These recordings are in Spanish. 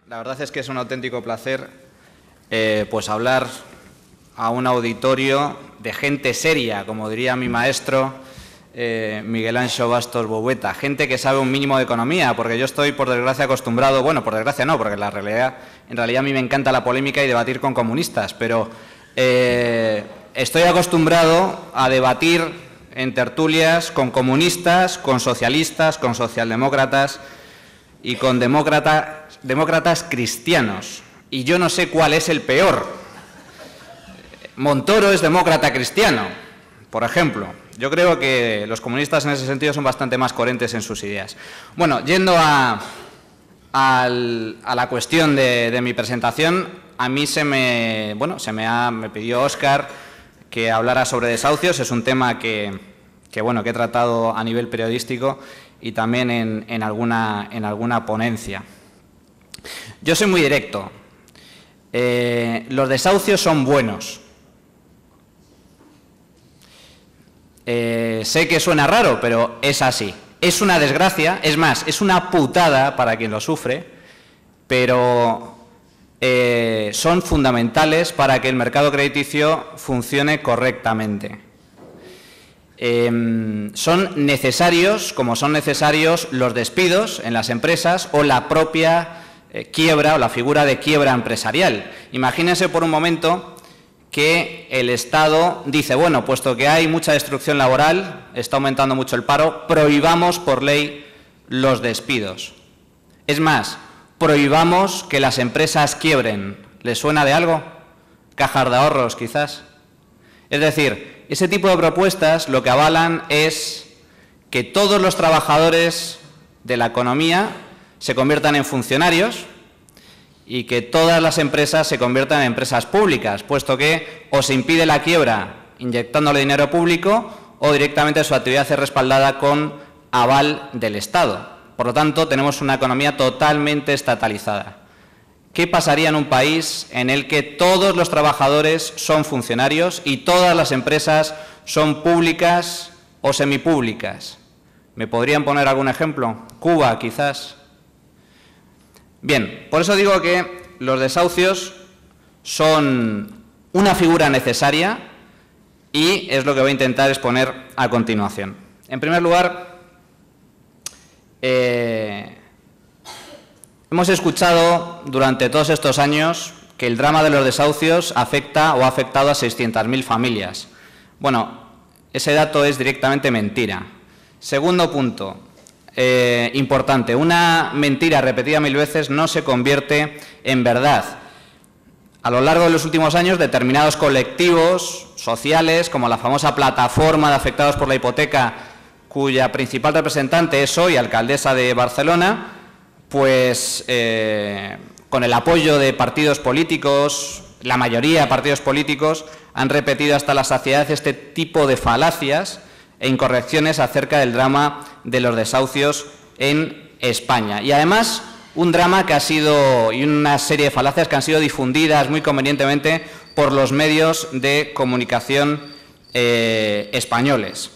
La verdad es que es un auténtico placer pues hablar a un auditorio de gente seria, como diría mi maestro Miguel Anxo Bastos Boueta, gente que sabe un mínimo de economía, porque yo estoy, por desgracia, acostumbrado, bueno, por desgracia no, porque en realidad a mí me encanta la polémica y debatir con comunistas, pero estoy acostumbrado a debatir en tertulias con comunistas, con socialistas, con socialdemócratas y con demócratas cristianos. Y yo no sé cuál es el peor. Montoro es demócrata cristiano, por ejemplo. Yo creo que los comunistas en ese sentido son bastante más coherentes en sus ideas. Bueno, yendo a la cuestión de mi presentación, a mí me pidió Óscar que hablara sobre desahucios. Es un tema que he tratado a nivel periodístico y también en alguna ponencia. Yo soy muy directo. Los desahucios son buenos. Sé que suena raro, pero es así. Es una desgracia, es más, es una putada para quien lo sufre, pero son fundamentales para que el mercado crediticio funcione correctamente. Son necesarios, como son necesarios los despidos en las empresas o la propia quiebra o la figura de quiebra empresarial. Imagínense por un momento que el Estado dice, bueno, puesto que hay mucha destrucción laboral, está aumentando mucho el paro, prohibamos por ley los despidos. Es más, prohibamos que las empresas quiebren. ¿Les suena de algo? Cajas de ahorros, quizás. Es decir, ese tipo de propuestas lo que avalan es que todos los trabajadores de la economía se conviertan en funcionarios y que todas las empresas se conviertan en empresas públicas, puesto que o se impide la quiebra inyectándole dinero público o directamente su actividad es respaldada con aval del Estado. Por lo tanto, tenemos una economía totalmente estatalizada. ¿Qué pasaría en un país en el que todos los trabajadores son funcionarios y todas las empresas son públicas o semipúblicas? ¿Me podrían poner algún ejemplo? Cuba, quizás. Bien, por eso digo que los desahucios son una figura necesaria y es lo que voy a intentar exponer a continuación. En primer lugar, hemos escuchado durante todos estos años que el drama de los desahucios afecta o ha afectado a 600.000 familias. Bueno, ese dato es directamente mentira. Segundo punto. Importante, una mentira repetida 1000 veces no se convierte en verdad. A lo largo de los últimos años, determinados colectivos sociales, como la famosa plataforma de afectados por la hipoteca, cuya principal representante es hoy alcaldesa de Barcelona, pues con el apoyo de partidos políticos, la mayoría de partidos políticos, han repetido hasta la saciedad este tipo de falacias e incorrecciones acerca del drama de los desahucios en España. Y además, un drama que ha sido, y una serie de falacias que han sido difundidas muy convenientemente por los medios de comunicación españoles.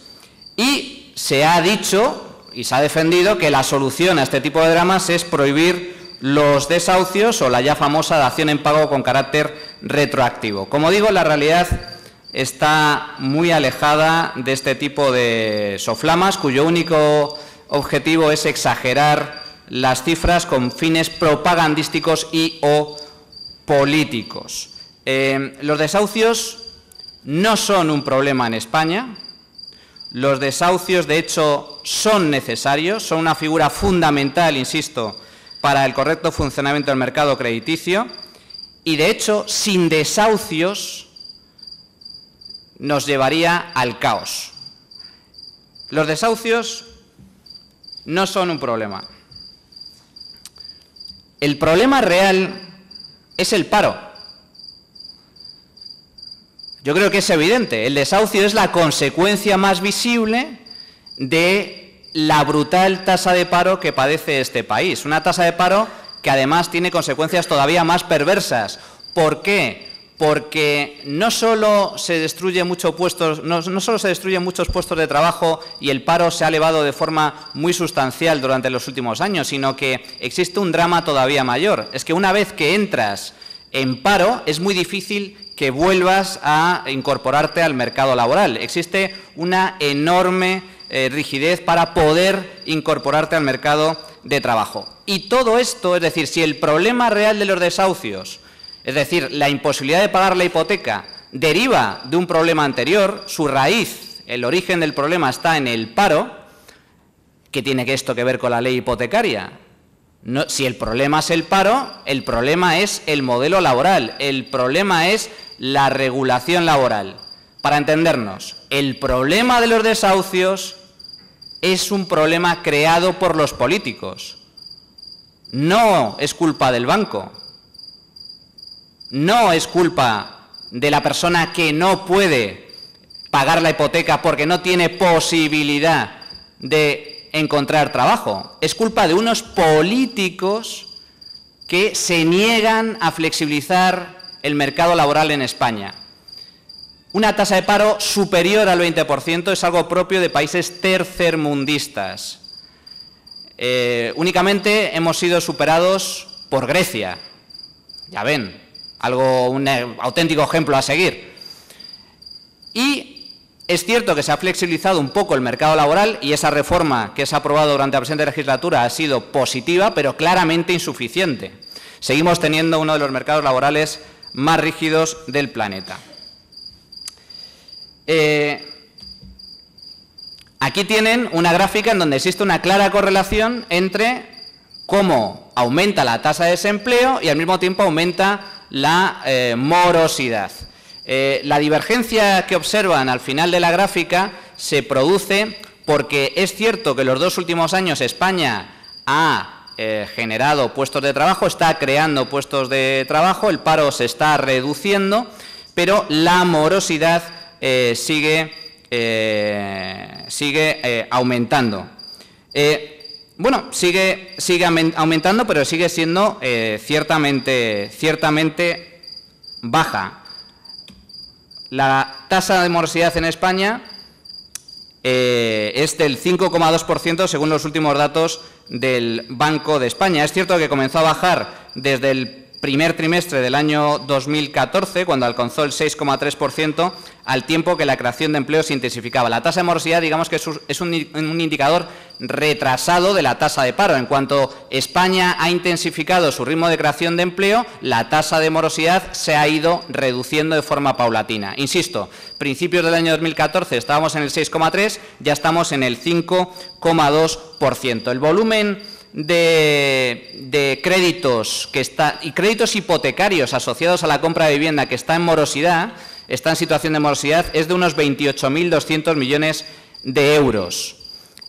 Y se ha dicho y se ha defendido que la solución a este tipo de dramas es prohibir los desahucios o la ya famosa dación en pago con carácter retroactivo. Como digo, la realidad está muy alejada de este tipo de soflamas, cuyo único objetivo es exagerar las cifras con fines propagandísticos y o políticos. Los desahucios no son un problema en España. Los desahucios, de hecho, son necesarios, son una figura fundamental, insisto, para el correcto funcionamiento del mercado crediticio y, de hecho, sin desahucios nos llevaría al caos. Los desahucios no son un problema. El problema real es el paro. Yo creo que es evidente. El desahucio es la consecuencia más visible de la brutal tasa de paro que padece este país. Una tasa de paro que además tiene consecuencias todavía más perversas. ¿Por qué? Porque no solo se destruyen muchos puestos de trabajo y el paro se ha elevado de forma muy sustancial durante los últimos años, sino que existe un drama todavía mayor. Es que una vez que entras en paro es muy difícil que vuelvas a incorporarte al mercado laboral. Existe una enorme rigidez para poder incorporarte al mercado de trabajo. Y todo esto, es decir, si el problema real de los desahucios, es decir, la imposibilidad de pagar la hipoteca, deriva de un problema anterior, su raíz, el origen del problema está en el paro, ¿qué tiene esto que ver con la ley hipotecaria? No, si el problema es el paro, el problema es el modelo laboral, el problema es la regulación laboral. Para entendernos, el problema de los desahucios es un problema creado por los políticos. No es culpa del banco. No es culpa de la persona que no puede pagar la hipoteca porque no tiene posibilidad de encontrar trabajo. Es culpa de unos políticos que se niegan a flexibilizar el mercado laboral en España. Una tasa de paro superior al 20% es algo propio de países tercermundistas. Únicamente hemos sido superados por Grecia. Ya ven, un auténtico ejemplo a seguir. Y es cierto que se ha flexibilizado un poco el mercado laboral y esa reforma que se ha aprobado durante la presente legislatura ha sido positiva, pero claramente insuficiente. Seguimos teniendo uno de los mercados laborales más rígidos del planeta. Aquí tienen una gráfica en donde existe una clara correlación entre cómo aumenta la tasa de desempleo y al mismo tiempo aumenta la morosidad. La divergencia que observan al final de la gráfica se produce porque es cierto que los 2 últimos años España ha generado puestos de trabajo, está creando puestos de trabajo, el paro se está reduciendo, pero la morosidad sigue aumentando. Bueno, sigue aumentando, pero sigue siendo ciertamente baja. La tasa de morosidad en España es del 5,2% según los últimos datos del Banco de España. Es cierto que comenzó a bajar desde el primer trimestre del año 2014, cuando alcanzó el 6,3%, al tiempo que la creación de empleo se intensificaba. La tasa de morosidad, digamos que es un indicador retrasado de la tasa de paro. En cuanto España ha intensificado su ritmo de creación de empleo, la tasa de morosidad se ha ido reduciendo de forma paulatina. Insisto, principios del año 2014 estábamos en el 6,3%, ya estamos en el 5,2%. El volumen de créditos y créditos hipotecarios asociados a la compra de vivienda que está en morosidad, está en situación de morosidad, es de unos 28.200 millones de euros.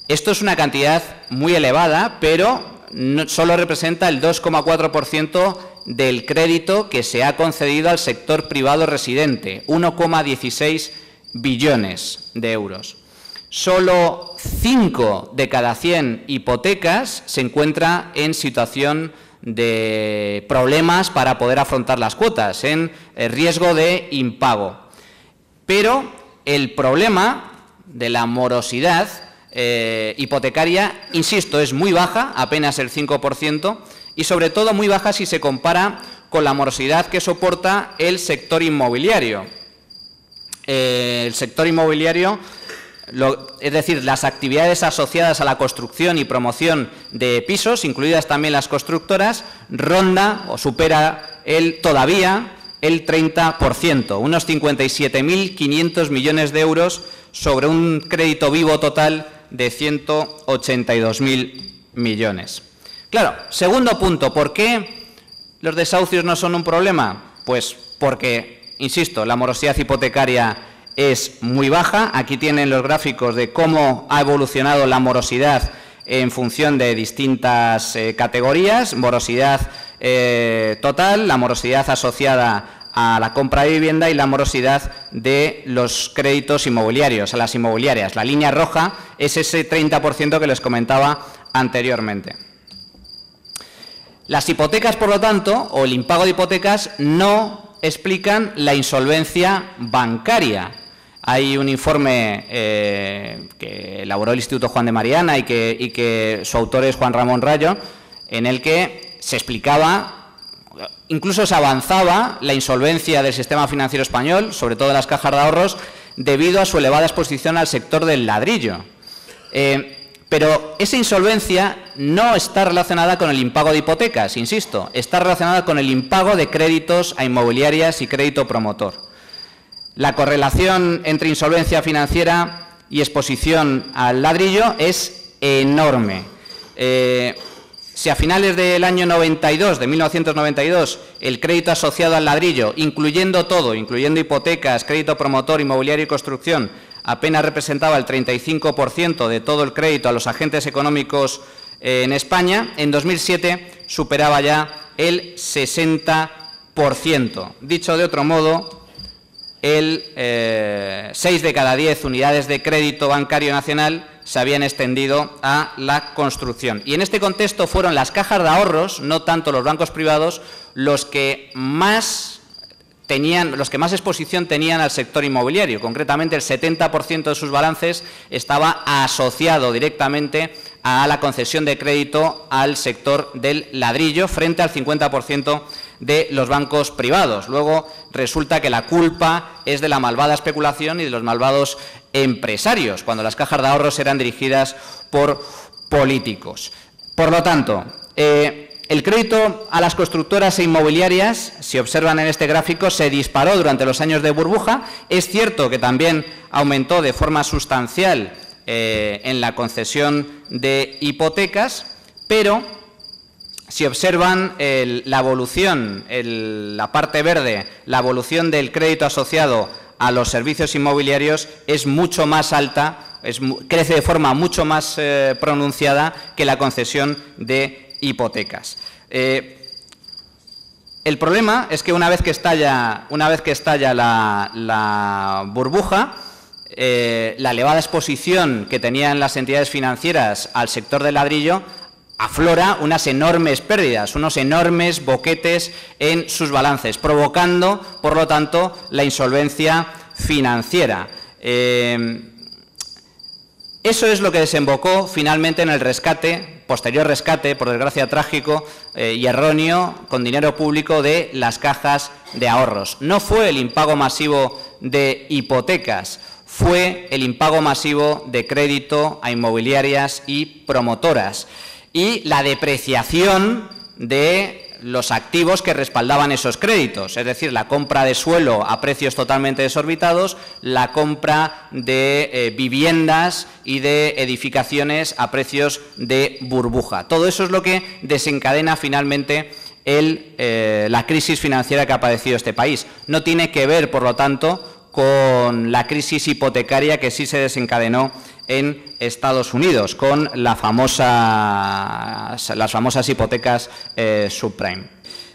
Esto es una cantidad muy elevada, pero solo representa el 2,4% del crédito que se ha concedido al sector privado residente, 1,16 billones de euros. Solo 5 de cada 100 hipotecas se encuentra en situación de problemas para poder afrontar las cuotas, en riesgo de impago. Pero el problema de la morosidad hipotecaria, insisto, es muy baja, apenas el 5%, y sobre todo muy baja si se compara con la morosidad que soporta el sector inmobiliario. El sector inmobiliario, es decir, las actividades asociadas a la construcción y promoción de pisos, incluidas también las constructoras, ronda o supera todavía el 30%, unos 57.500 millones de euros sobre un crédito vivo total de 182.000 millones. Claro, segundo punto, ¿por qué los desahucios no son un problema? Pues porque, insisto, la morosidad hipotecaria es muy baja. Aquí tienen los gráficos de cómo ha evolucionado la morosidad en función de distintas categorías, morosidad total, la morosidad asociada a la compra de vivienda y la morosidad de los créditos inmobiliarios, a las inmobiliarias. La línea roja es ese 30% que les comentaba anteriormente. Las hipotecas, por lo tanto, o el impago de hipotecas no explican la insolvencia bancaria. Hay un informe que elaboró el Instituto Juan de Mariana y que su autor es Juan Ramón Rayo, en el que se explicaba, incluso se avanzaba la insolvencia del sistema financiero español, sobre todo de las cajas de ahorros, debido a su elevada exposición al sector del ladrillo. Pero esa insolvencia no está relacionada con el impago de hipotecas, insisto, está relacionada con el impago de créditos a inmobiliarias y crédito promotor. La correlación entre insolvencia financiera y exposición al ladrillo es enorme. Si a finales del año 92, de 1992, el crédito asociado al ladrillo, incluyendo todo, incluyendo hipotecas, crédito promotor, inmobiliario y construcción, apenas representaba el 35% de todo el crédito a los agentes económicos en España, en 2007 superaba ya el 60%. Dicho de otro modo, 6 de cada 10 unidades de crédito bancario nacional se habían extendido a la construcción. Y en este contexto fueron las cajas de ahorros, no tanto los bancos privados, los que más exposición tenían al sector inmobiliario. Concretamente, el 70% de sus balances estaba asociado directamente a la concesión de crédito al sector del ladrillo, frente al 50% de los bancos privados. Luego resulta que la culpa es de la malvada especulación y de los malvados empresarios, cuando las cajas de ahorros eran dirigidas por políticos. Por lo tanto, el crédito a las constructoras e inmobiliarias, si observan en este gráfico, se disparó durante los años de burbuja. Es cierto que también aumentó de forma sustancial en la concesión de hipotecas, pero si observan la evolución, la parte verde, la evolución del crédito asociado a los servicios inmobiliarios es mucho más alta, crece de forma mucho más pronunciada que la concesión de hipotecas. El problema es que una vez que estalla la burbuja, la elevada exposición que tenían las entidades financieras al sector del ladrillo aflora unas enormes pérdidas, unos enormes boquetes en sus balances, provocando, por lo tanto, la insolvencia financiera. Eso es lo que desembocó finalmente en el rescate, posterior rescate, por desgracia trágico y erróneo, con dinero público de las cajas de ahorros. No fue el impago masivo de hipotecas, fue el impago masivo de crédito a inmobiliarias y promotoras y la depreciación de los activos que respaldaban esos créditos, es decir, la compra de suelo a precios totalmente desorbitados, la compra de viviendas y de edificaciones a precios de burbuja. Todo eso es lo que desencadena finalmente la crisis financiera que ha padecido este país. No tiene que ver, por lo tanto, con la crisis hipotecaria que sí se desencadenó en Estados Unidos, con las famosas hipotecas subprime.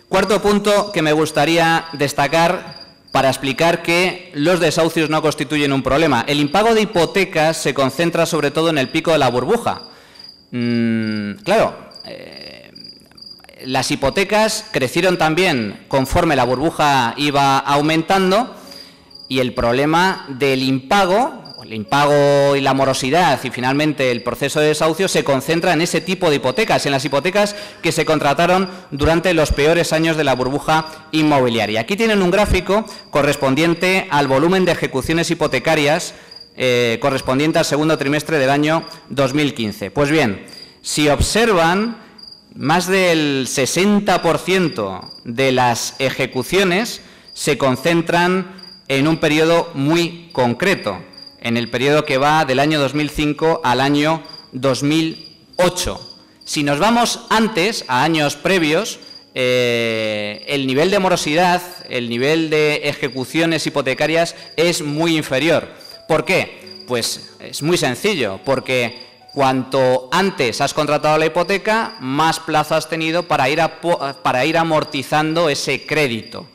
Cuarto punto que me gustaría destacar para explicar que los desahucios no constituyen un problema. El impago de hipotecas se concentra sobre todo en el pico de la burbuja. Las hipotecas crecieron también conforme la burbuja iba aumentando y el problema del impago y la morosidad y finalmente el proceso de desahucio se concentra en ese tipo de hipotecas, en las hipotecas que se contrataron durante los peores años de la burbuja inmobiliaria. Aquí tienen un gráfico correspondiente al volumen de ejecuciones hipotecarias correspondiente al segundo trimestre del año 2015. Pues bien, si observan, más del 60% de las ejecuciones se concentran en un periodo muy concreto, en el periodo que va del año 2005 al año 2008. Si nos vamos antes, a años previos, el nivel de morosidad, el nivel de ejecuciones hipotecarias es muy inferior. ¿Por qué? Pues es muy sencillo, porque cuanto antes has contratado la hipoteca, más plazo has tenido para ir amortizando ese crédito.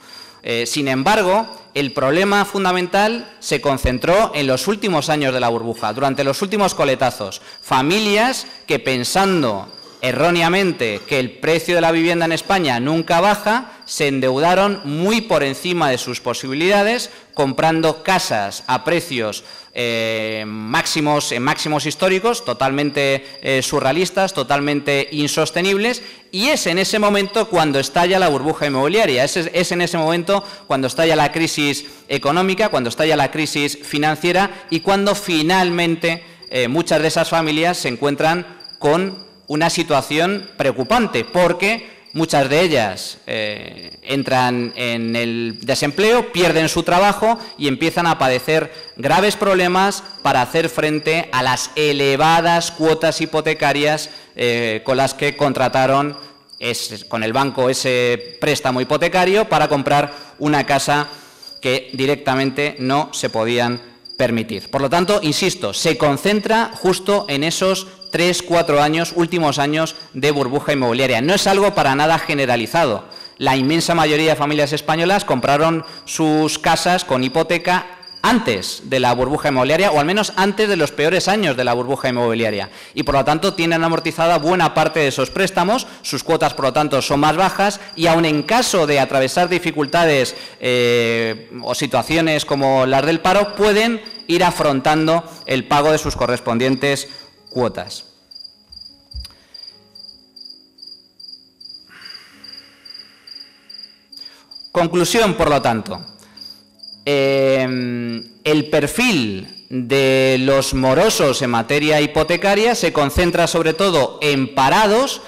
Sin embargo, el problema fundamental se concentró en los últimos años de la burbuja, durante los últimos coletazos. Familias que, pensando erróneamente que el precio de la vivienda en España nunca baja, se endeudaron muy por encima de sus posibilidades, comprando casas a precios máximos históricos, totalmente surrealistas, totalmente insostenibles, y es en ese momento cuando estalla la burbuja inmobiliaria, es en ese momento cuando estalla la crisis económica, cuando estalla la crisis financiera y cuando finalmente muchas de esas familias se encuentran con una situación preocupante, porque muchas de ellas entran en el desempleo, pierden su trabajo y empiezan a padecer graves problemas para hacer frente a las elevadas cuotas hipotecarias con las que contrataron con el banco ese préstamo hipotecario para comprar una casa que directamente no se podían permitir. Por lo tanto, insisto, se concentra justo en esos 3-4 últimos años de burbuja inmobiliaria. No es algo para nada generalizado. La inmensa mayoría de familias españolas compraron sus casas con hipoteca antes de la burbuja inmobiliaria, o al menos antes de los peores años de la burbuja inmobiliaria. Y, por lo tanto, tienen amortizada buena parte de esos préstamos, sus cuotas, por lo tanto, son más bajas, y aun en caso de atravesar dificultades o situaciones como las del paro, pueden ir afrontando el pago de sus correspondientes cuotas. Conclusión, por lo tanto. El perfil de los morosos en materia hipotecaria se concentra sobre todo en parados,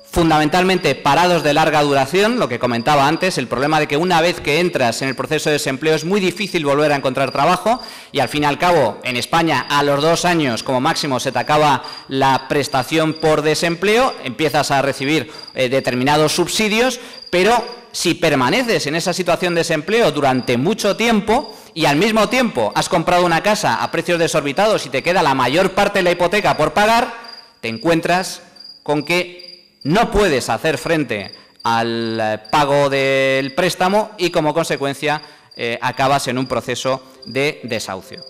fundamentalmente parados de larga duración, lo que comentaba antes, el problema de que una vez que entras en el proceso de desempleo es muy difícil volver a encontrar trabajo y al fin y al cabo en España a los 2 años como máximo se te acaba la prestación por desempleo, empiezas a recibir determinados subsidios, pero si permaneces en esa situación de desempleo durante mucho tiempo y al mismo tiempo has comprado una casa a precios desorbitados y te queda la mayor parte de la hipoteca por pagar, te encuentras con que no puedes hacer frente al pago del préstamo y como consecuencia acabas en un proceso de desahucio.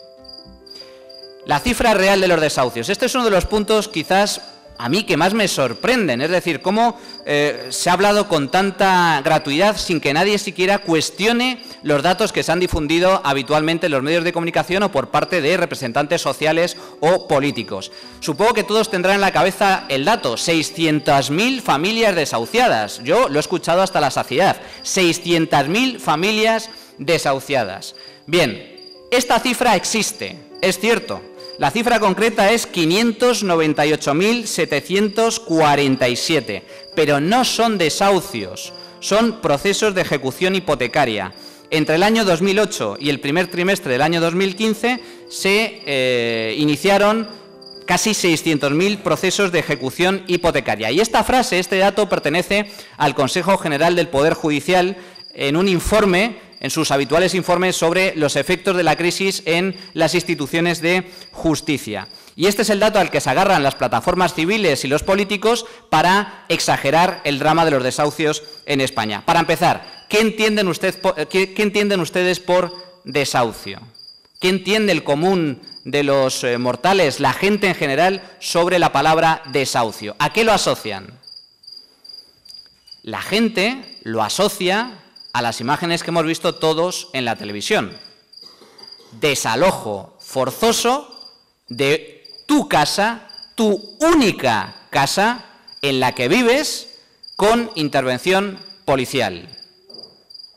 La cifra real de los desahucios. Este es uno de los puntos quizás a mí que más me sorprenden, es decir, cómo se ha hablado con tanta gratuidad sin que nadie siquiera cuestione los datos que se han difundido habitualmente en los medios de comunicación o por parte de representantes sociales o políticos. Supongo que todos tendrán en la cabeza el dato, 600.000 familias desahuciadas. Yo lo he escuchado hasta la saciedad, 600.000 familias desahuciadas. Bien, esta cifra existe, es cierto. La cifra concreta es 598.747, pero no son desahucios, son procesos de ejecución hipotecaria. Entre el año 2008 y el primer trimestre del año 2015 se iniciaron casi 600.000 procesos de ejecución hipotecaria. Y esta frase, este dato, pertenece al Consejo General del Poder Judicial en un informe, en sus habituales informes sobre los efectos de la crisis en las instituciones de justicia. Y este es el dato al que se agarran las plataformas civiles y los políticos para exagerar el drama de los desahucios en España. Para empezar, ¿qué entienden ustedes por desahucio? ¿Qué entiende el común de los mortales, la gente en general, sobre la palabra desahucio? ¿A qué lo asocian? La gente lo asocia a las imágenes que hemos visto todos en la televisión. Desalojo forzoso de tu casa, tu única casa en la que vives, con intervención policial.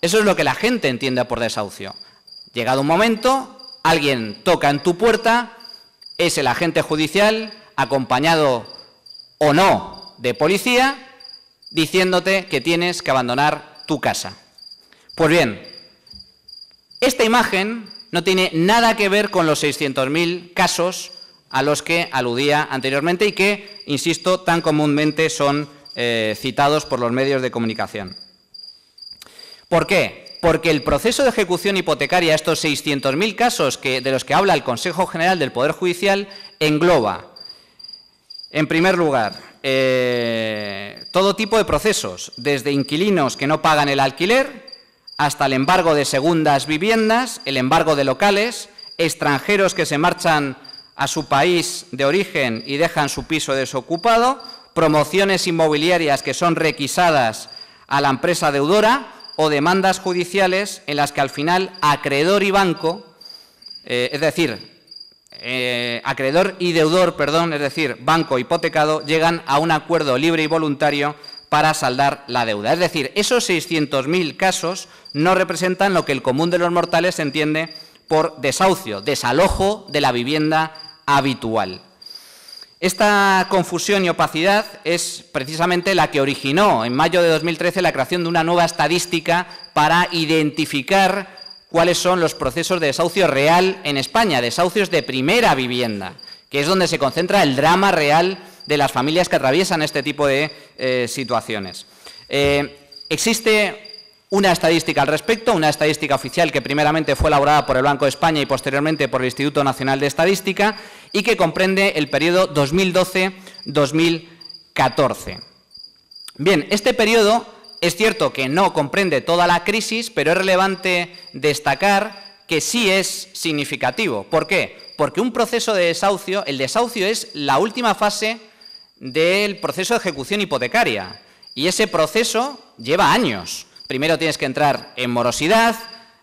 Eso es lo que la gente entiende por desahucio. Llegado un momento, alguien toca en tu puerta, es el agente judicial, acompañado o no de policía, diciéndote que tienes que abandonar tu casa. Pues bien, esta imagen no tiene nada que ver con los 600.000 casos a los que aludía anteriormente y que, insisto, tan comúnmente son citados por los medios de comunicación. ¿Por qué? Porque el proceso de ejecución hipotecaria, estos 600.000 casos de los que habla el Consejo General del Poder Judicial, engloba, en primer lugar, todo tipo de procesos, desde inquilinos que no pagan el alquiler, hasta el embargo de segundas viviendas, el embargo de locales, extranjeros que se marchan a su país de origen y dejan su piso desocupado, promociones inmobiliarias que son requisadas a la empresa deudora o demandas judiciales en las que al final acreedor y banco, acreedor y deudor, perdón, es decir, banco hipotecado, llegan a un acuerdo libre y voluntario para saldar la deuda. Es decir, esos 600.000 casos no representan lo que el común de los mortales entiende por desahucio, desalojo de la vivienda habitual. Esta confusión y opacidad es precisamente la que originó en mayo de 2013 la creación de una nueva estadística para identificar cuáles son los procesos de desahucio real en España, desahucios de primera vivienda, que es donde se concentra el drama real de las familias que atraviesan este tipo de situaciones. Existe una estadística al respecto, una estadística oficial que primeramente fue elaborada por el Banco de España y posteriormente por el Instituto Nacional de Estadística y que comprende el periodo 2012-2014. Bien, este periodo es cierto que no comprende toda la crisis, pero es relevante destacar que sí es significativo. ¿Por qué? Porque un proceso de desahucio, el desahucio es la última fase del proceso de ejecución hipotecaria y ese proceso lleva años. Primero tienes que entrar en morosidad,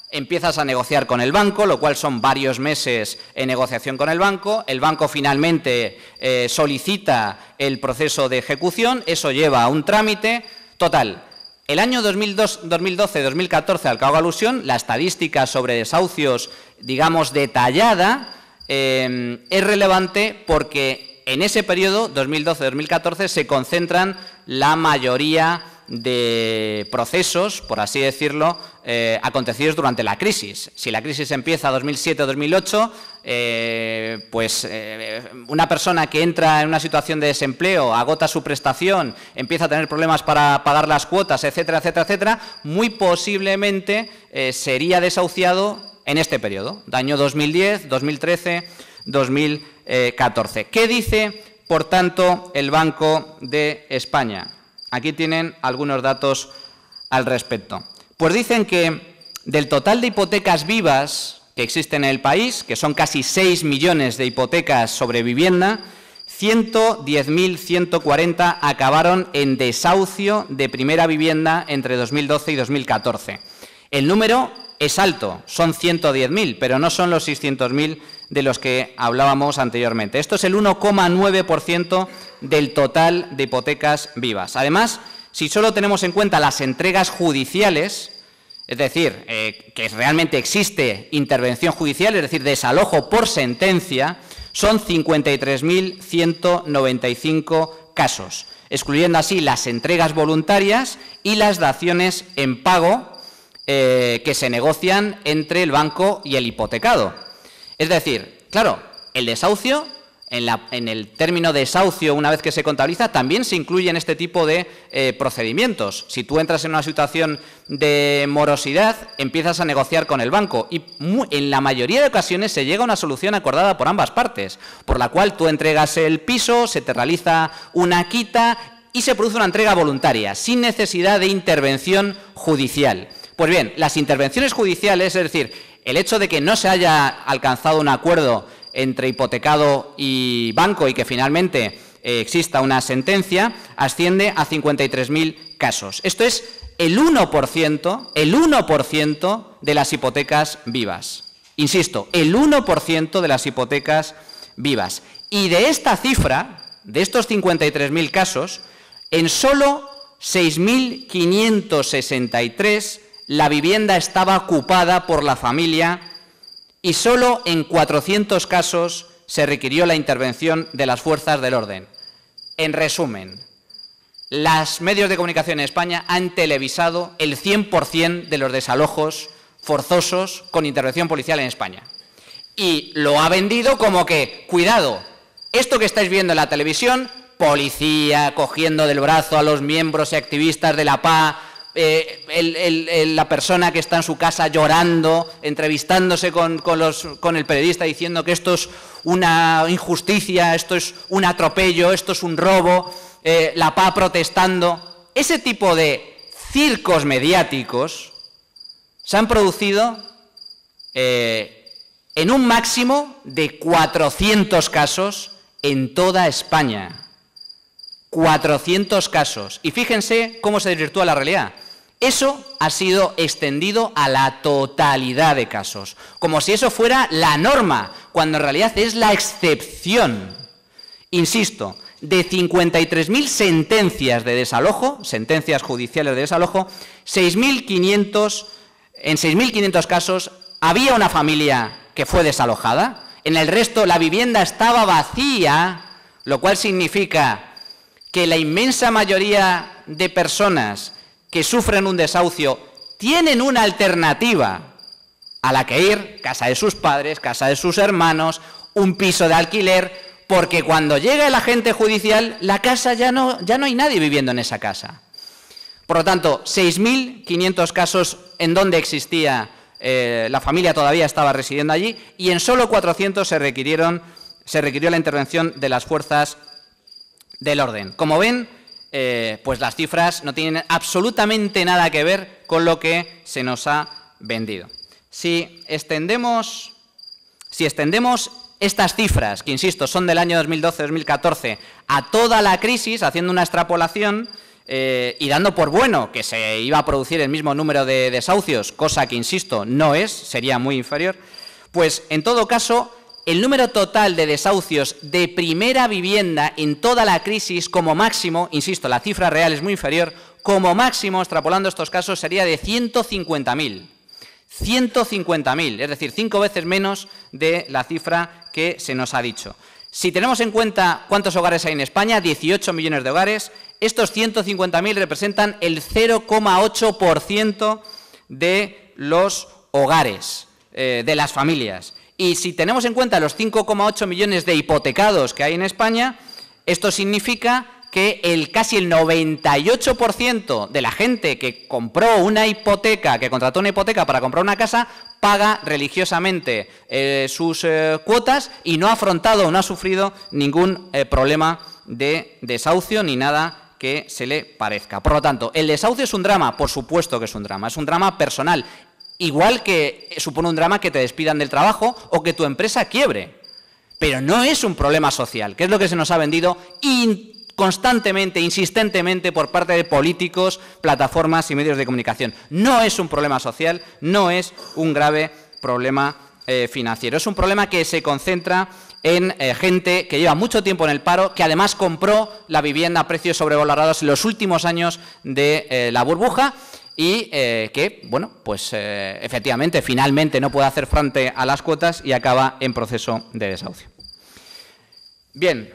empiezas a negociar con el banco, lo cual son varios meses en negociación con el banco finalmente solicita el proceso de ejecución, eso lleva a un trámite. Total, el año 2012-2014, al que hago alusión, la estadística sobre desahucios, digamos, detallada, es relevante porque en ese periodo, 2012-2014, se concentran la mayoría de procesos, por así decirlo, acontecidos durante la crisis. Si la crisis empieza 2007-2008, una persona que entra en una situación de desempleo, agota su prestación, empieza a tener problemas para pagar las cuotas, etcétera, etcétera, etcétera, muy posiblemente sería desahuciado en este periodo, de año 2010, 2013, 2014. ¿Qué dice, por tanto, el Banco de España? Aquí tienen algunos datos al respecto. Pues dicen que del total de hipotecas vivas que existen en el país, que son casi 6 millones de hipotecas sobre vivienda, 110.140 acabaron en desahucio de primera vivienda entre 2012 y 2014. El número es alto, son 110.000, pero no son los 600.000 de los que hablábamos anteriormente. Esto es el 1,9% del total de hipotecas vivas. Además, si solo tenemos en cuenta las entregas judiciales, es decir, que realmente existe intervención judicial, es decir, desalojo por sentencia, son 53.195 casos, excluyendo así las entregas voluntarias y las daciones en pago que se negocian entre el banco y el hipotecado. Es decir, claro, el desahucio, en el término desahucio, una vez que se contabiliza, también se incluye en este tipo de procedimientos. Si tú entras en una situación de morosidad, empiezas a negociar con el banco y en la mayoría de ocasiones se llega a una solución acordada por ambas partes, por la cual tú entregas el piso, se te realiza una quita y se produce una entrega voluntaria, sin necesidad de intervención judicial. Pues bien, las intervenciones judiciales, es decir, el hecho de que no se haya alcanzado un acuerdo entre hipotecado y banco y que finalmente exista una sentencia, asciende a 53.000 casos. Esto es el 1% de las hipotecas vivas. Insisto, el 1% de las hipotecas vivas. Y de esta cifra, de estos 53.000 casos, en solo 6.563 la vivienda estaba ocupada por la familia y solo en 400 casos se requirió la intervención de las fuerzas del orden. En resumen, los medios de comunicación en España han televisado el 100% de los desalojos forzosos con intervención policial en España. Y lo ha vendido como que, cuidado, esto que estáis viendo en la televisión, policía cogiendo del brazo a los miembros y activistas de la PA, la persona que está en su casa llorando, entrevistándose con el periodista diciendo que esto es una injusticia, esto es un atropello, esto es un robo, la PA protestando. Ese tipo de circos mediáticos se han producido en un máximo de 400 casos en toda España. 400 casos. Y fíjense cómo se desvirtúa la realidad. Eso ha sido extendido a la totalidad de casos, como si eso fuera la norma, cuando en realidad es la excepción. Insisto, de 53.000 sentencias de desalojo, sentencias judiciales de desalojo, en 6.500 casos había una familia que fue desalojada, en el resto la vivienda estaba vacía, lo cual significa que la inmensa mayoría de personas que sufren un desahucio tienen una alternativa a la que ir, casa de sus padres, casa de sus hermanos, un piso de alquiler, porque cuando llega el agente judicial, la casa ya no hay nadie viviendo en esa casa. Por lo tanto, 6.500 casos en donde existía, la familia todavía estaba residiendo allí, y en solo 400 se requirió la intervención de las fuerzas del orden. Como ven, pues las cifras no tienen absolutamente nada que ver con lo que se nos ha vendido. Si extendemos estas cifras, que insisto, son del año 2012-2014, a toda la crisis, haciendo una extrapolación y dando por bueno que se iba a producir el mismo número de desahucios, cosa que, insisto, no es, sería muy inferior, pues en todo caso, el número total de desahucios de primera vivienda en toda la crisis como máximo, insisto, la cifra real es muy inferior, como máximo, extrapolando estos casos, sería de 150.000. 150.000, es decir, 5 veces menos de la cifra que se nos ha dicho. Si tenemos en cuenta cuántos hogares hay en España, 18 millones de hogares, estos 150.000 representan el 0,8% de los hogares, de las familias. Y si tenemos en cuenta los 5,8 millones de hipotecados que hay en España, esto significa que casi el 98% de la gente que compró una hipoteca, que contrató una hipoteca para comprar una casa, paga religiosamente sus cuotas y no ha afrontado o no ha sufrido ningún problema de desahucio ni nada que se le parezca. Por lo tanto, ¿el desahucio es un drama? Por supuesto que es un drama personal. Igual que supone un drama que te despidan del trabajo o que tu empresa quiebre. Pero no es un problema social, que es lo que se nos ha vendido constantemente, insistentemente por parte de políticos, plataformas y medios de comunicación. No es un problema social, no es un grave problema financiero. Es un problema que se concentra en gente que lleva mucho tiempo en el paro, que además compró la vivienda a precios sobrevalorados en los últimos años de la burbuja, y que, bueno, pues efectivamente, finalmente no puede hacer frente a las cuotas y acaba en proceso de desahucio. Bien,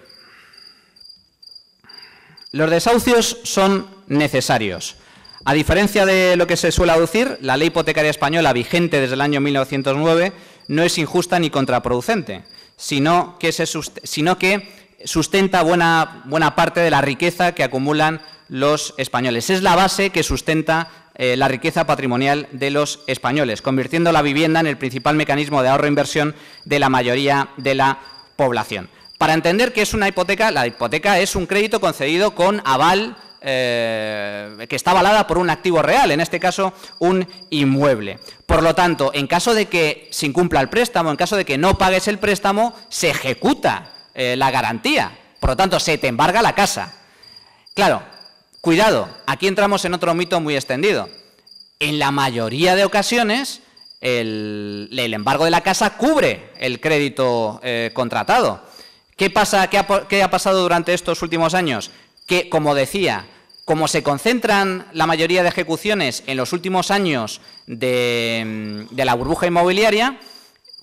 los desahucios son necesarios. A diferencia de lo que se suele aducir, la ley hipotecaria española, vigente desde el año 1909, no es injusta ni contraproducente, sino que sustenta buena parte de la riqueza que acumulan los españoles. Es la base que sustenta la riqueza patrimonial de los españoles, convirtiendo la vivienda en el principal mecanismo de ahorro e inversión de la mayoría de la población. Para entender qué es una hipoteca, la hipoteca es un crédito concedido con aval que está avalada por un activo real, en este caso un inmueble. Por lo tanto, en caso de que se incumpla el préstamo, en caso de que no pagues el préstamo, se ejecuta la garantía. Por lo tanto, se te embarga la casa. Claro, cuidado, aquí entramos en otro mito muy extendido. En la mayoría de ocasiones, el embargo de la casa cubre el crédito contratado. ¿Qué pasa? ¿Qué ha pasado durante estos últimos años? Que, como decía, como se concentran la mayoría de ejecuciones en los últimos años de la burbuja inmobiliaria,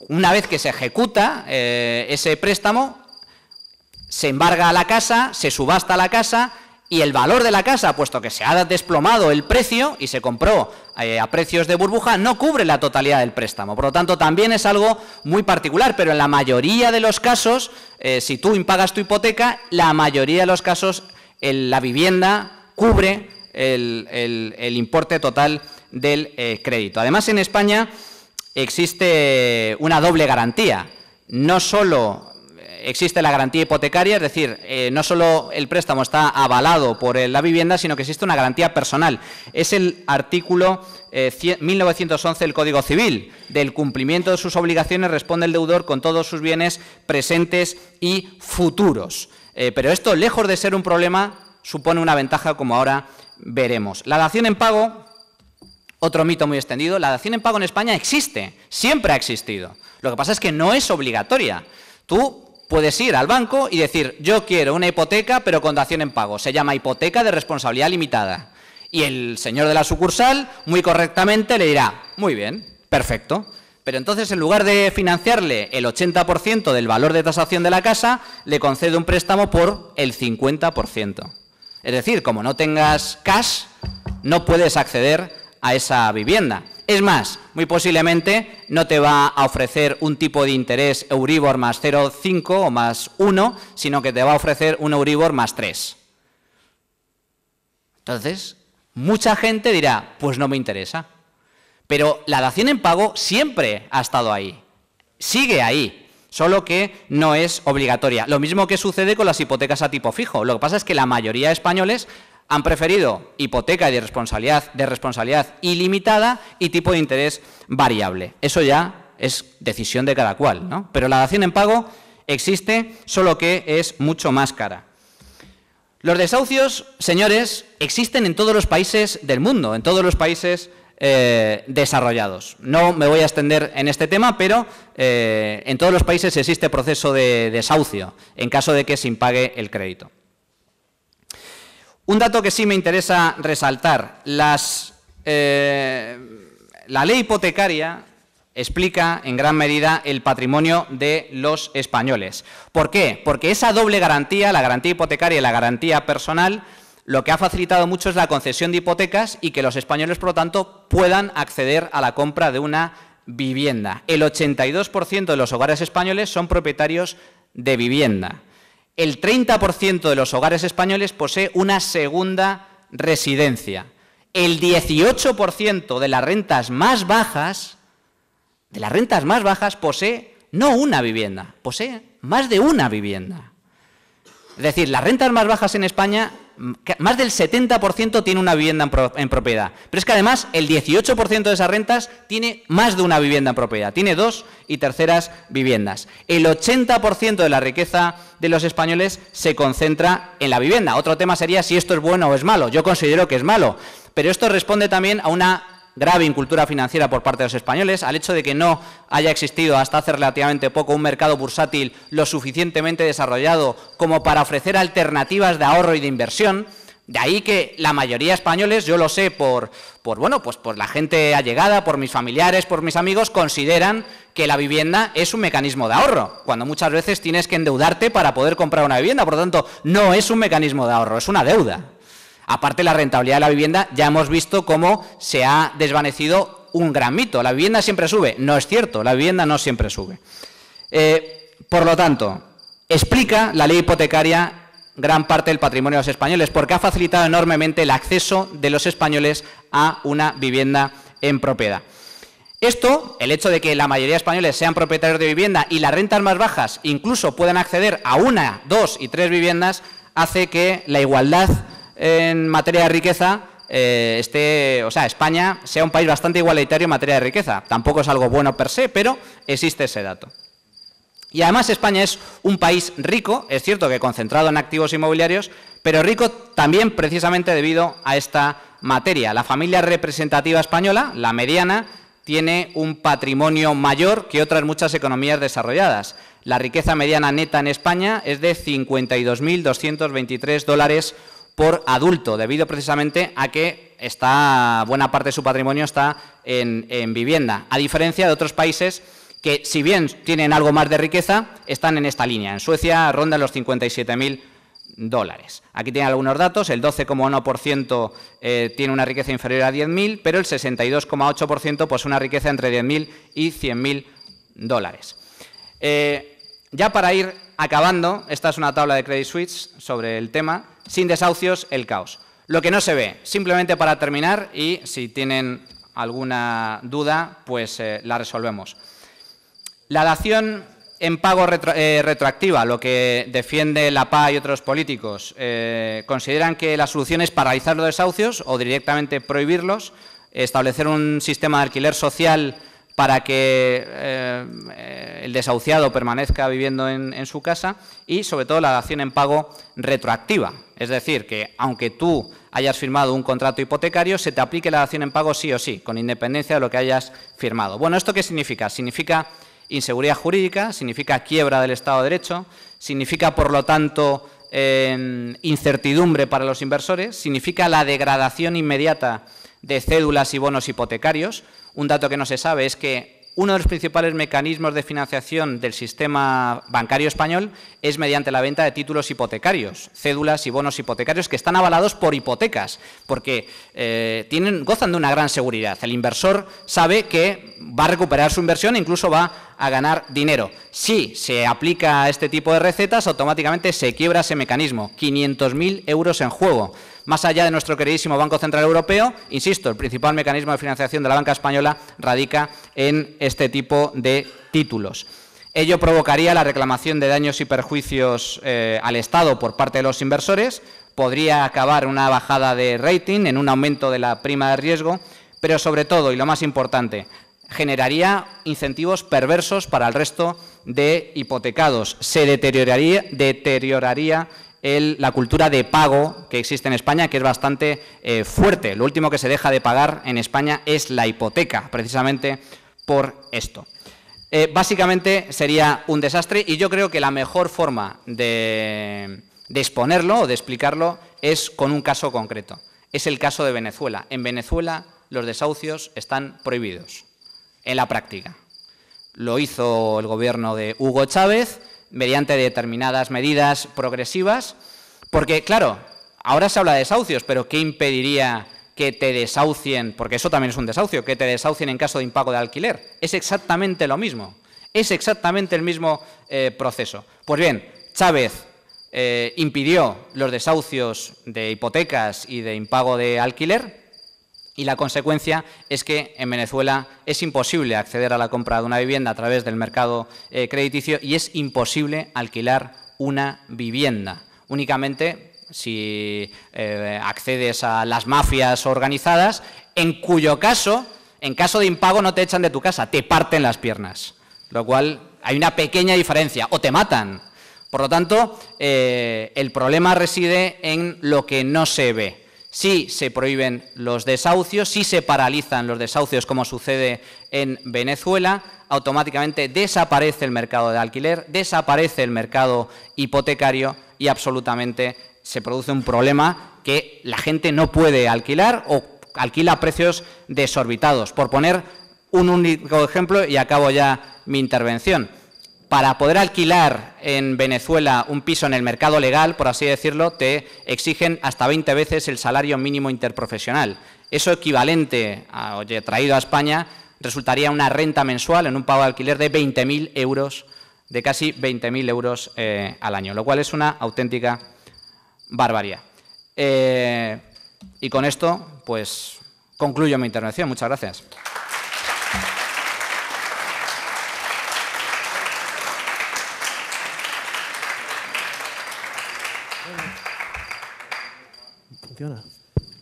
una vez que se ejecuta ese préstamo, se embarga la casa, se subasta la casa y el valor de la casa, puesto que se ha desplomado el precio y se compró a precios de burbuja, no cubre la totalidad del préstamo. Por lo tanto, también es algo muy particular, pero en la mayoría de los casos, si tú impagas tu hipoteca, la mayoría de los casos la vivienda cubre el importe total del crédito. Además, en España existe una doble garantía. No solo existe la garantía hipotecaria, es decir, no solo el préstamo está avalado por la vivienda, sino que existe una garantía personal. Es el artículo 1911 del Código Civil. Del cumplimiento de sus obligaciones responde el deudor con todos sus bienes presentes y futuros. Pero esto, lejos de ser un problema, supone una ventaja, como ahora veremos. La dación en pago Otro mito muy extendido, la dación en pago en España existe, siempre ha existido. Lo que pasa es que no es obligatoria. Tú puedes ir al banco y decir, yo quiero una hipoteca pero con dación en pago. Se llama hipoteca de responsabilidad limitada. Y el señor de la sucursal, muy correctamente, le dirá, muy bien, perfecto. Pero entonces, en lugar de financiarle el 80% del valor de tasación de la casa, le concede un préstamo por el 50%. Es decir, como no tengas cash, no puedes acceder a esa vivienda. Es más, muy posiblemente no te va a ofrecer un tipo de interés Euribor más 0,5 o más 1, sino que te va a ofrecer un Euribor más 3. Entonces, mucha gente dirá, pues no me interesa. Pero la dación en pago siempre ha estado ahí, sigue ahí, solo que no es obligatoria. Lo mismo que sucede con las hipotecas a tipo fijo. Lo que pasa es que la mayoría de españoles han preferido hipoteca de responsabilidad ilimitada y tipo de interés variable. Eso ya es decisión de cada cual, ¿no? Pero la dación en pago existe, solo que es mucho más cara. Los desahucios, señores, existen en todos los países del mundo, en todos los países desarrollados. No me voy a extender en este tema, pero en todos los países existe proceso de desahucio en caso de que se impague el crédito. Un dato que sí me interesa resaltar, la ley hipotecaria explica en gran medida el patrimonio de los españoles. ¿Por qué? Porque esa doble garantía, la garantía hipotecaria y la garantía personal, lo que ha facilitado mucho es la concesión de hipotecas y que los españoles, por lo tanto, puedan acceder a la compra de una vivienda. El 82% de los hogares españoles son propietarios de vivienda. El 30% de los hogares españoles posee una segunda residencia. El 18% de las rentas más bajas posee no una vivienda, posee más de una vivienda. Es decir, las rentas más bajas en España, más del 70% tiene una vivienda en propiedad. Pero es que además el 18% de esas rentas tiene más de una vivienda en propiedad, tiene 2 y terceras viviendas. El 80% de la riqueza de los españoles se concentra en la vivienda. Otro tema sería si esto es bueno o es malo. Yo considero que es malo, pero esto responde también a una grave incultura financiera por parte de los españoles, al hecho de que no haya existido hasta hace relativamente poco un mercado bursátil lo suficientemente desarrollado como para ofrecer alternativas de ahorro y de inversión. De ahí que la mayoría de españoles, yo lo sé por la gente allegada, por mis familiares, por mis amigos, consideran que la vivienda es un mecanismo de ahorro, cuando muchas veces tienes que endeudarte para poder comprar una vivienda. Por lo tanto, no es un mecanismo de ahorro, es una deuda. Aparte, la rentabilidad de la vivienda, ya hemos visto cómo se ha desvanecido un gran mito. La vivienda siempre sube. No es cierto, la vivienda no siempre sube. Por lo tanto, explica la ley hipotecaria gran parte del patrimonio de los españoles, porque ha facilitado enormemente el acceso de los españoles a una vivienda en propiedad. Esto, el hecho de que la mayoría de españoles sean propietarios de vivienda y las rentas más bajas incluso puedan acceder a 1, 2 y 3 viviendas, hace que la igualdad en materia de riqueza España sea un país bastante igualitario en materia de riqueza. Tampoco es algo bueno per se, pero existe ese dato. Y además España es un país rico, es cierto que concentrado en activos inmobiliarios, pero rico también precisamente debido a esta materia. La familia representativa española, la mediana, tiene un patrimonio mayor que otras muchas economías desarrolladas. La riqueza mediana neta en España es de $52.223 por adulto, debido precisamente a que buena parte de su patrimonio está en vivienda, a diferencia de otros países que, si bien tienen algo más de riqueza, están en esta línea. En Suecia rondan los $57.000. Aquí tienen algunos datos: el 12,1% tiene una riqueza inferior a 10.000, pero el 62,8% posee una riqueza entre 10.000 y $100.000. Ya para ir acabando, esta es una tabla de Credit Suisse sobre el tema. Sin desahucios, el caos. Lo que no se ve, simplemente para terminar, y si tienen alguna duda, pues la resolvemos. La dación en pago retroactiva, lo que defiende la PA y otros políticos, consideran que la solución es paralizar los desahucios o directamente prohibirlos, establecer un sistema de alquiler social para que el desahuciado permanezca viviendo en su casa y, sobre todo, la dación en pago retroactiva. Es decir, que aunque tú hayas firmado un contrato hipotecario, se te aplique la dación en pago sí o sí, con independencia de lo que hayas firmado. Bueno, ¿esto qué significa? Significa inseguridad jurídica, significa quiebra del Estado de Derecho, significa, por lo tanto, incertidumbre para los inversores, significa la degradación inmediata de cédulas y bonos hipotecarios. Un dato que no se sabe es que uno de los principales mecanismos de financiación del sistema bancario español es mediante la venta de títulos hipotecarios, cédulas y bonos hipotecarios que están avalados por hipotecas, porque gozan de una gran seguridad. El inversor sabe que va a recuperar su inversión e incluso va a ganar dinero. Si se aplica a este tipo de recetas, automáticamente se quiebra ese mecanismo. 500.000 euros en juego. Más allá de nuestro queridísimo Banco Central Europeo, insisto, el principal mecanismo de financiación de la banca española radica en este tipo de títulos. Ello provocaría la reclamación de daños y perjuicios al Estado por parte de los inversores, podría acabar en una bajada de rating, en un aumento de la prima de riesgo, pero sobre todo, y lo más importante, generaría incentivos perversos para el resto de hipotecados. Se deterioraría la cultura de pago que existe en España, que es bastante fuerte. Lo último que se deja de pagar en España es la hipoteca, precisamente por esto. Básicamente sería un desastre y yo creo que la mejor forma de exponerlo o de explicarlo es con un caso concreto. Es el caso de Venezuela. En Venezuela los desahucios están prohibidos en la práctica. Lo hizo el gobierno de Hugo Chávez mediante determinadas medidas progresivas, porque, claro, ahora se habla de desahucios, pero ¿qué impediría que te desahucien? Porque eso también es un desahucio, que te desahucien en caso de impago de alquiler. Es exactamente lo mismo, es exactamente el mismo proceso. Pues bien, Chávez impidió los desahucios de hipotecas y de impago de alquiler, y la consecuencia es que en Venezuela es imposible acceder a la compra de una vivienda a través del mercado crediticio y es imposible alquilar una vivienda. Únicamente si accedes a las mafias organizadas, en cuyo caso, en caso de impago, no te echan de tu casa, te parten las piernas. Lo cual hay una pequeña diferencia, o te matan. Por lo tanto, el problema reside en lo que no se ve. Si se prohíben los desahucios, si se paralizan los desahucios, como sucede en Venezuela, automáticamente desaparece el mercado de alquiler, desaparece el mercado hipotecario y absolutamente se produce un problema que la gente no puede alquilar o alquila a precios desorbitados. Por poner un único ejemplo, y acabo ya mi intervención. Para poder alquilar en Venezuela un piso en el mercado legal, por así decirlo, te exigen hasta 20 veces el salario mínimo interprofesional. Eso equivalente, traído a España, resultaría una renta mensual en un pago de alquiler de 20.000 euros, de casi 20.000 euros al año, lo cual es una auténtica barbaridad. Y con esto, pues, concluyo mi intervención. Muchas gracias.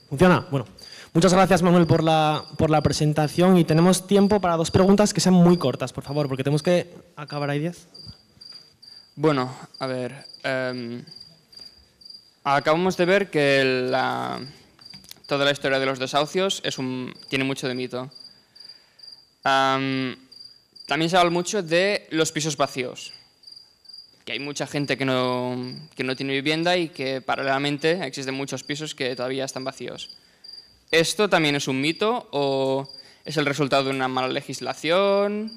¿Funciona? Bueno, muchas gracias, Manuel, por la presentación y tenemos tiempo para 2 preguntas que sean muy cortas, por favor, porque tenemos que acabar ahí 10. Bueno, a ver, acabamos de ver que toda la historia de los desahucios tiene mucho de mito. También se habla mucho de los pisos vacíos, que hay mucha gente que no tiene vivienda y que paralelamente existen muchos pisos que todavía están vacíos. ¿Esto también es un mito o es el resultado de una mala legislación?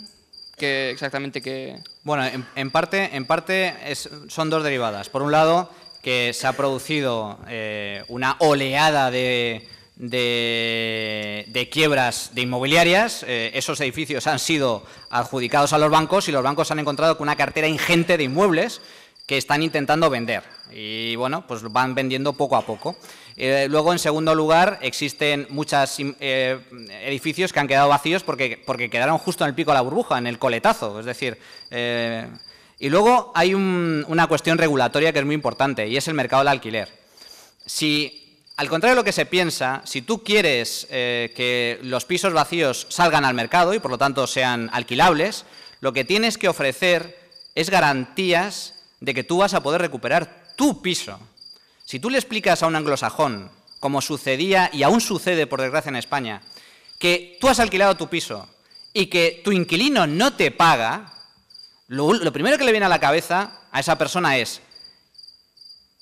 ¿Qué exactamente qué? Bueno, en parte son 2 derivadas. Por un lado, que se ha producido una oleada de quiebras de inmobiliarias. Esos edificios han sido adjudicados a los bancos y los bancos han encontrado con una cartera ingente de inmuebles que están intentando vender. Y bueno, pues van vendiendo poco a poco. Luego, en segundo lugar, existen muchos edificios que han quedado vacíos porque quedaron justo en el pico de la burbuja, en el coletazo. Es decir, y luego hay una cuestión regulatoria que es muy importante y es el mercado del alquiler. Si al contrario de lo que se piensa, si tú quieres que los pisos vacíos salgan al mercado y por lo tanto sean alquilables, lo que tienes que ofrecer es garantías de que tú vas a poder recuperar tu piso. Si tú le explicas a un anglosajón, como sucedía y aún sucede por desgracia en España, que tú has alquilado tu piso y que tu inquilino no te paga, lo primero que le viene a la cabeza a esa persona es: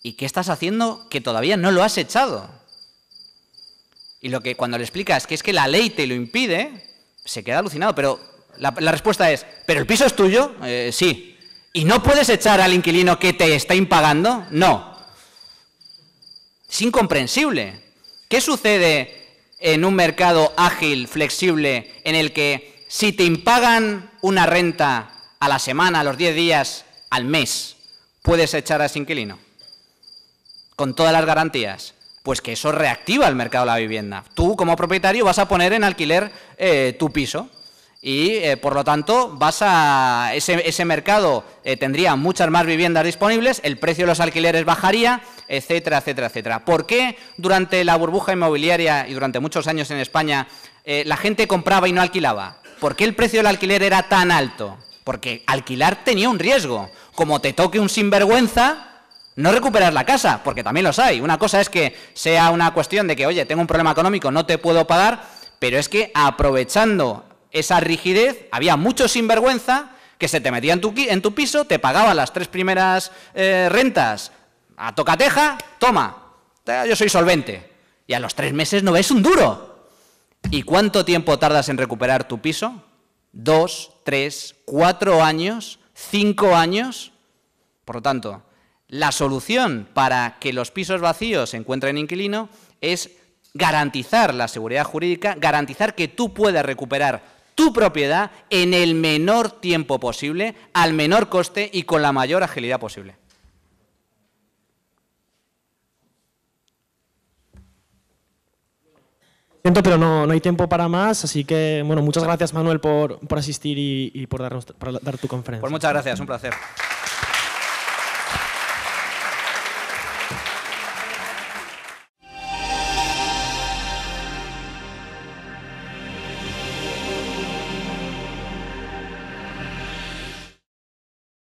¿y qué estás haciendo que todavía no lo has echado? Y lo que cuando le explicas que es que la ley te lo impide, se queda alucinado. Pero la respuesta es: ¿pero el piso es tuyo? Sí. ¿Y no puedes echar al inquilino que te está impagando? No. Es incomprensible. ¿Qué sucede en un mercado ágil, flexible, en el que si te impagan una renta a la semana, a los 10 días, al mes, puedes echar a ese inquilino? Con todas las garantías. Pues que eso reactiva el mercado de la vivienda. Tú, como propietario, vas a poner en alquiler tu piso y, por lo tanto, ese mercado tendría muchas más viviendas disponibles, el precio de los alquileres bajaría, etcétera, etcétera, etcétera. ¿Por qué durante la burbuja inmobiliaria y durante muchos años en España la gente compraba y no alquilaba? ¿Por qué el precio del alquiler era tan alto? Porque alquilar tenía un riesgo. Como te toque un sinvergüenza, no recuperas la casa, porque también los hay. Una cosa es que sea una cuestión de que, oye, tengo un problema económico, no te puedo pagar, pero es que aprovechando esa rigidez, había mucho sinvergüenza que se te metía en tu piso, te pagaba las 3 primeras rentas a tocateja, toma, yo soy solvente. Y a los 3 meses no ves un duro. ¿Y cuánto tiempo tardas en recuperar tu piso? 2, 3, 4 años, 5 años. Por lo tanto, la solución para que los pisos vacíos encuentren inquilino es garantizar la seguridad jurídica, garantizar que tú puedas recuperar tu propiedad en el menor tiempo posible, al menor coste y con la mayor agilidad posible. Siento, pero no hay tiempo para más, así que bueno, muchas gracias, Manuel, por asistir y por dar tu conferencia. Pues muchas gracias, un placer.